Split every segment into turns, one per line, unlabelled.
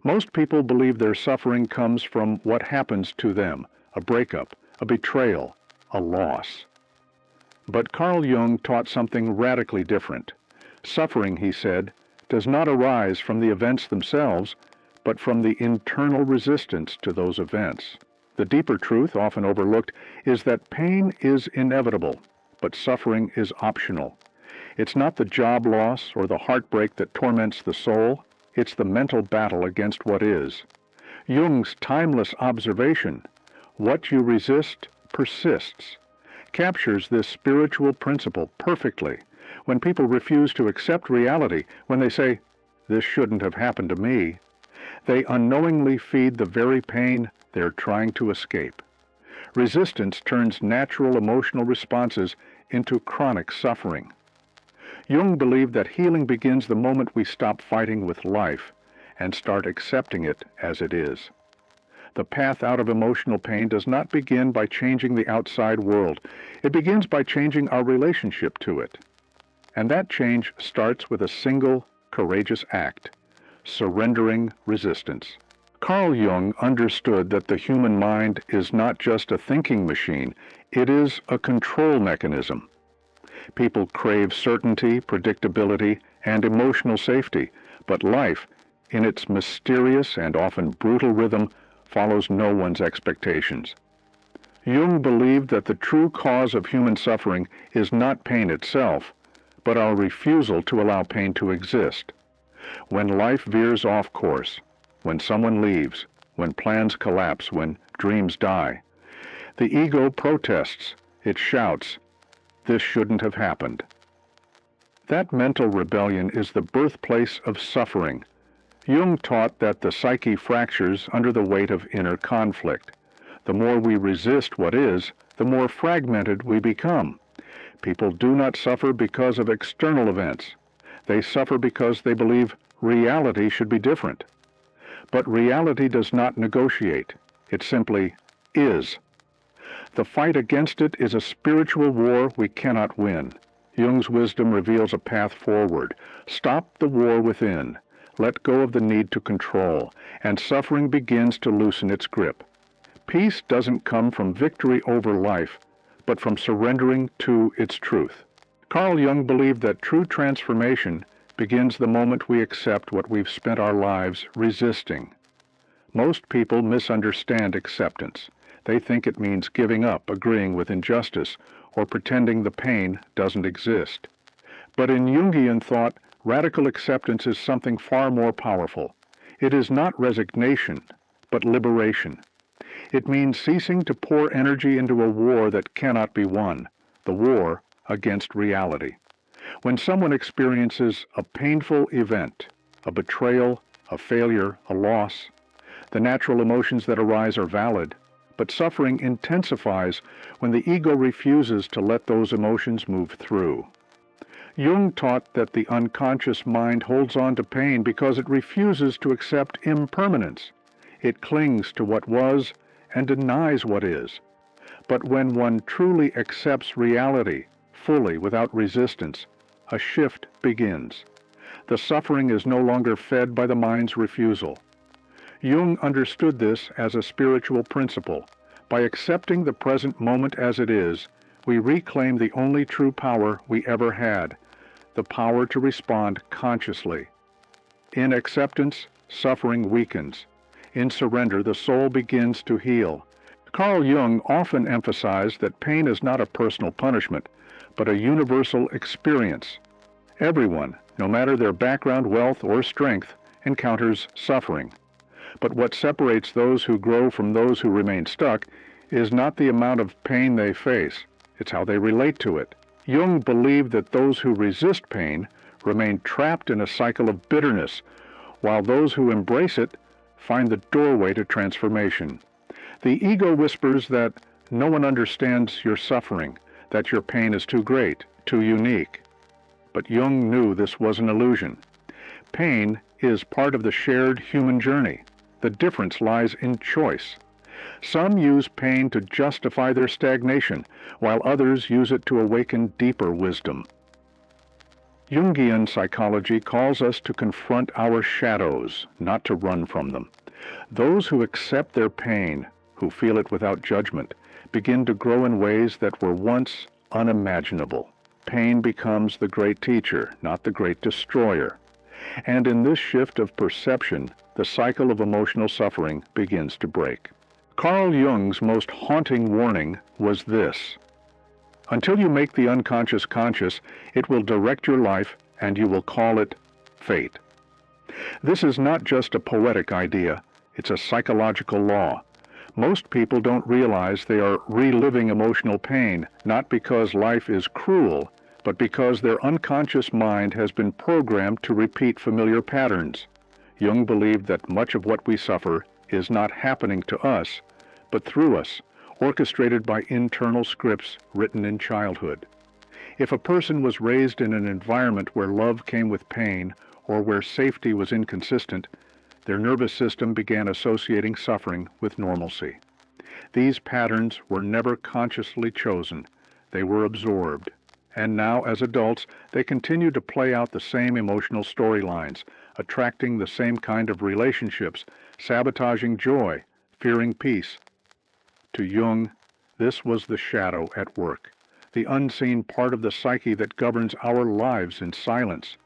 Most people believe their suffering comes from what happens to them, a breakup, a betrayal, a loss. But Carl Jung taught something radically different. Suffering, he said, does not arise from the events themselves, but from the internal resistance to those events. The deeper truth, often overlooked, is that pain is inevitable, but suffering is optional. It's not the job loss or the heartbreak that torments the soul, it's the mental battle against what is. Jung's timeless observation, "What you resist persists," captures this spiritual principle perfectly. When people refuse to accept reality, when they say, "This shouldn't have happened to me," they unknowingly feed the very pain they're trying to escape. Resistance turns natural emotional responses into chronic suffering. Jung believed that healing begins the moment we stop fighting with life and start accepting it as it is. The path out of emotional pain does not begin by changing the outside world. It begins by changing our relationship to it. And that change starts with a single, courageous act: surrendering resistance. Carl Jung understood that the human mind is not just a thinking machine, it is a control mechanism. People crave certainty, predictability, and emotional safety, but life, in its mysterious and often brutal rhythm, follows no one's expectations. Jung believed that the true cause of human suffering is not pain itself, but our refusal to allow pain to exist. When life veers off course, when someone leaves, when plans collapse, when dreams die, the ego protests. It shouts, "This shouldn't have happened." That mental rebellion is the birthplace of suffering. Jung taught that the psyche fractures under the weight of inner conflict. The more we resist what is, the more fragmented we become. People do not suffer because of external events. They suffer because they believe reality should be different. But reality does not negotiate. It simply is. The fight against it is a spiritual war we cannot win. Jung's wisdom reveals a path forward. Stop the war within. Let go of the need to control, and suffering begins to loosen its grip. Peace doesn't come from victory over life, but from surrendering to its truth. Carl Jung believed that true transformation begins the moment we accept what we've spent our lives resisting. Most people misunderstand acceptance. They think it means giving up, agreeing with injustice, or pretending the pain doesn't exist. But in Jungian thought, radical acceptance is something far more powerful. It is not resignation, but liberation. It means ceasing to pour energy into a war that cannot be won, the war against reality. When someone experiences a painful event, a betrayal, a failure, a loss, the natural emotions that arise are valid, but suffering intensifies when the ego refuses to let those emotions move through. Jung taught that the unconscious mind holds on to pain because it refuses to accept impermanence. It clings to what was and denies what is. But when one truly accepts reality, fully, without resistance, a shift begins. The suffering is no longer fed by the mind's refusal. Jung understood this as a spiritual principle. By accepting the present moment as it is, we reclaim the only true power we ever had, the power to respond consciously. In acceptance, suffering weakens. In surrender, the soul begins to heal. Carl Jung often emphasized that pain is not a personal punishment, but a universal experience. Everyone, no matter their background, wealth, or strength, encounters suffering. But what separates those who grow from those who remain stuck is not the amount of pain they face, it's how they relate to it. Jung believed that those who resist pain remain trapped in a cycle of bitterness, while those who embrace it find the doorway to transformation. The ego whispers that no one understands your suffering, that your pain is too great, too unique. But Jung knew this was an illusion. Pain is part of the shared human journey. The difference lies in choice. Some use pain to justify their stagnation, while others use it to awaken deeper wisdom. Jungian psychology calls us to confront our shadows, not to run from them. Those who accept their pain, who feel it without judgment, begin to grow in ways that were once unimaginable. Pain becomes the great teacher, not the great destroyer. And in this shift of perception, the cycle of emotional suffering begins to break. Carl Jung's most haunting warning was this: until you make the unconscious conscious, it will direct your life and you will call it fate. This is not just a poetic idea, it's a psychological law. Most people don't realize they are reliving emotional pain, not because life is cruel, but because their unconscious mind has been programmed to repeat familiar patterns. Jung believed that much of what we suffer is not happening to us, but through us, orchestrated by internal scripts written in childhood. If a person was raised in an environment where love came with pain, or where safety was inconsistent, their nervous system began associating suffering with normalcy. These patterns were never consciously chosen. They were absorbed. And now, as adults, they continue to play out the same emotional storylines, attracting the same kind of relationships, sabotaging joy, fearing peace. To Jung, this was the shadow at work, the unseen part of the psyche that governs our lives in silence.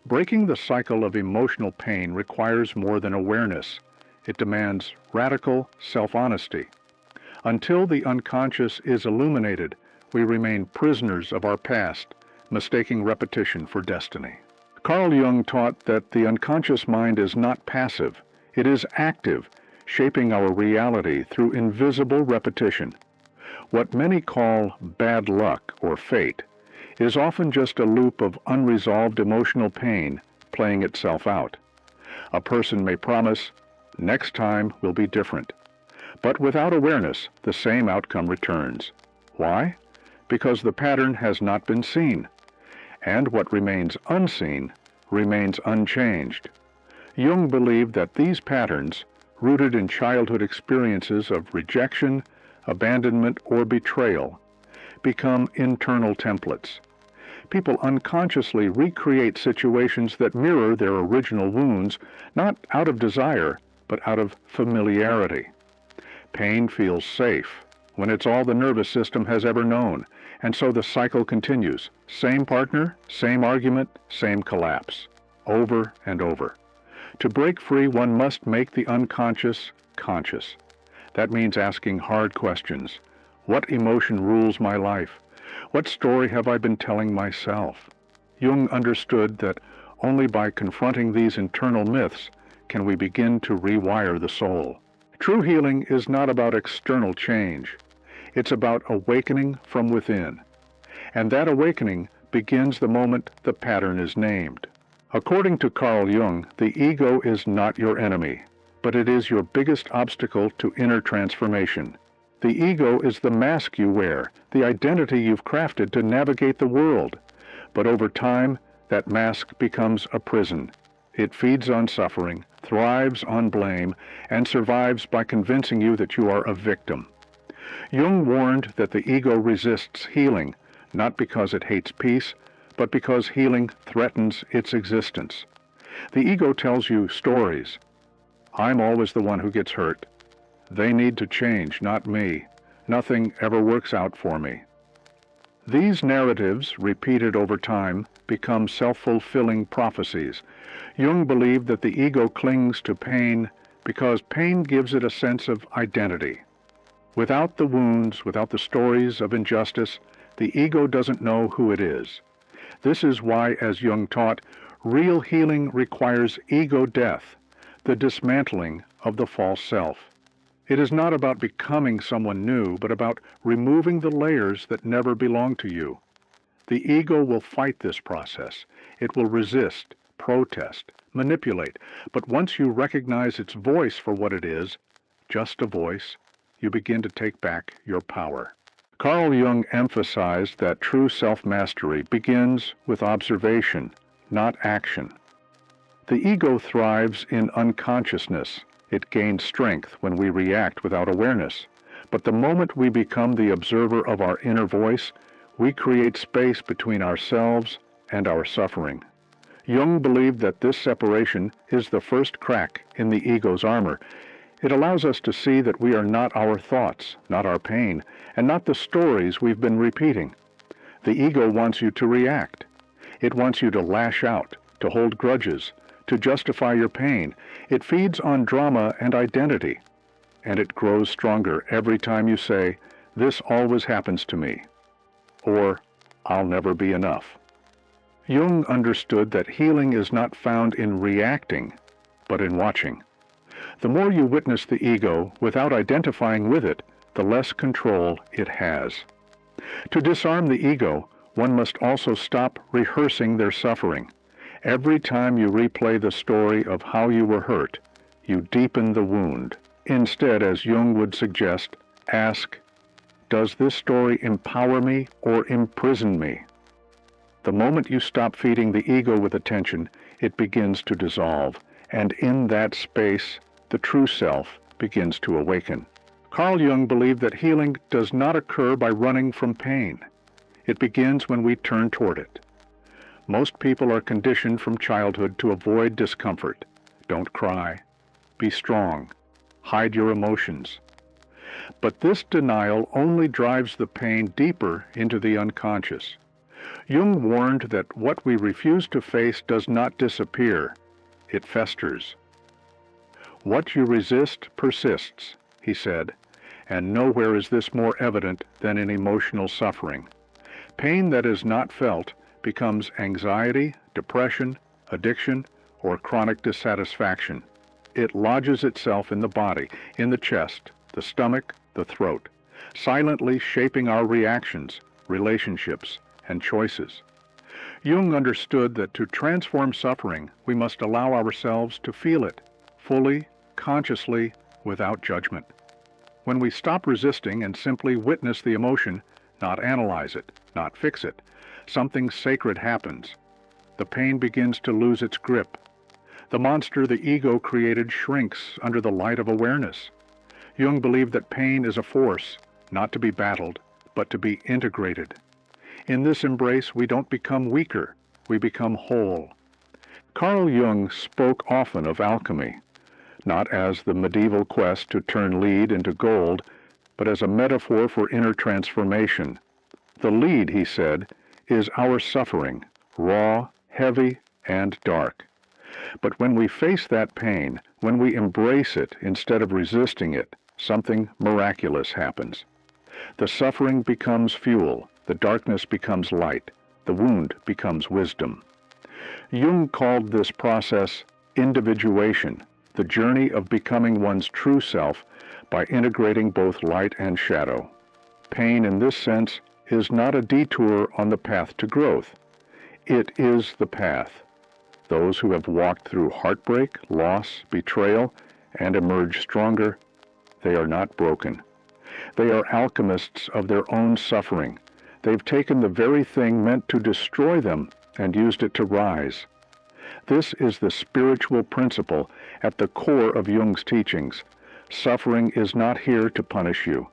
Breaking the cycle of emotional pain requires more than awareness. It demands radical self-honesty. Until the unconscious is illuminated, we remain prisoners of our past, mistaking repetition for destiny. Carl Jung taught that the unconscious mind is not passive. It is active, shaping our reality through invisible repetition. What many call bad luck or fate is often just a loop of unresolved emotional pain playing itself out. A person may promise, "Next time will be different." But without awareness, the same outcome returns. Why? Because the pattern has not been seen. And what remains unseen remains unchanged. Jung believed that these patterns, rooted in childhood experiences of rejection, abandonment, or betrayal, become internal templates. People unconsciously recreate situations that mirror their original wounds, not out of desire, but out of familiarity. Pain feels safe when it's all the nervous system has ever known, and so the cycle continues. Same partner, same argument, same collapse, over and over. To break free, one must make the unconscious conscious. That means asking hard questions. What emotion rules my life? What story have I been telling myself? Jung understood that only by confronting these internal myths can we begin to rewire the soul. True healing is not about external change. It's about awakening from within. And that awakening begins the moment the pattern is named. According to Carl Jung, the ego is not your enemy, but it is your biggest obstacle to inner transformation. The ego is the mask you wear, the identity you've crafted to navigate the world. But over time, that mask becomes a prison. It feeds on suffering, thrives on blame, and survives by convincing you that you are a victim. Jung warned that the ego resists healing, not because it hates peace, but because healing threatens its existence. The ego tells you stories. I'm always the one who gets hurt. They need to change, not me. Nothing ever works out for me. These narratives, repeated over time, become self-fulfilling prophecies. Jung believed that the ego clings to pain because pain gives it a sense of identity. Without the wounds, without the stories of injustice, the ego doesn't know who it is. This is why, as Jung taught, real healing requires ego death, the dismantling of the false self. It is not about becoming someone new, but about removing the layers that never belonged to you. The ego will fight this process. It will resist, protest, manipulate. But once you recognize its voice for what it is, just a voice, you begin to take back your power. Carl Jung emphasized that true self-mastery begins with observation, not action. The ego thrives in unconsciousness. It gains strength when we react without awareness. But the moment we become the observer of our inner voice, we create space between ourselves and our suffering. Jung believed that this separation is the first crack in the ego's armor. It allows us to see that we are not our thoughts, not our pain, and not the stories we've been repeating. The ego wants you to react. It wants you to lash out, to hold grudges, to justify your pain. It feeds on drama and identity, and it grows stronger every time you say, "This always happens to me," or "I'll never be enough." Jung understood that healing is not found in reacting, but in watching. The more you witness the ego without identifying with it, the less control it has. To disarm the ego, one must also stop rehearsing their suffering. Every time you replay the story of how you were hurt, you deepen the wound. Instead, as Jung would suggest, ask, "Does this story empower me or imprison me?" The moment you stop feeding the ego with attention, it begins to dissolve, and in that space, the true self begins to awaken. Carl Jung believed that healing does not occur by running from pain. It begins when we turn toward it. Most people are conditioned from childhood to avoid discomfort. Don't cry. Be strong. Hide your emotions. But this denial only drives the pain deeper into the unconscious. Jung warned that what we refuse to face does not disappear. It festers. What you resist persists, he said, and nowhere is this more evident than in emotional suffering. Pain that is not felt becomes anxiety, depression, addiction, or chronic dissatisfaction. It lodges itself in the body, in the chest, the stomach, the throat, silently shaping our reactions, relationships, and choices. Jung understood that to transform suffering, we must allow ourselves to feel it, fully, consciously, without judgment. When we stop resisting and simply witness the emotion, not analyze it, not fix it, something sacred happens. The pain begins to lose its grip. The monster the ego created shrinks under the light of awareness. Jung believed that pain is a force, not to be battled, but to be integrated. In this embrace, we don't become weaker, we become whole. Carl Jung spoke often of alchemy, not as the medieval quest to turn lead into gold, but as a metaphor for inner transformation. The lead, he said, is our suffering, raw, heavy, and dark. But when we face that pain, when we embrace it instead of resisting it, something miraculous happens. The suffering becomes fuel, the darkness becomes light, the wound becomes wisdom. Jung called this process individuation, the journey of becoming one's true self by integrating both light and shadow. Pain, in this sense, is not a detour on the path to growth. It is the path. Those who have walked through heartbreak, loss, betrayal, and emerged stronger, they are not broken. They are alchemists of their own suffering. They've taken the very thing meant to destroy them and used it to rise. This is the spiritual principle at the core of Jung's teachings. Suffering is not here to punish you.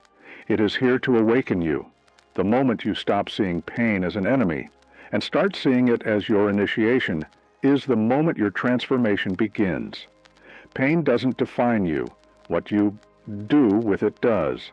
It is here to awaken you. The moment you stop seeing pain as an enemy and start seeing it as your initiation is the moment your transformation begins. Pain doesn't define you. What you do with it does.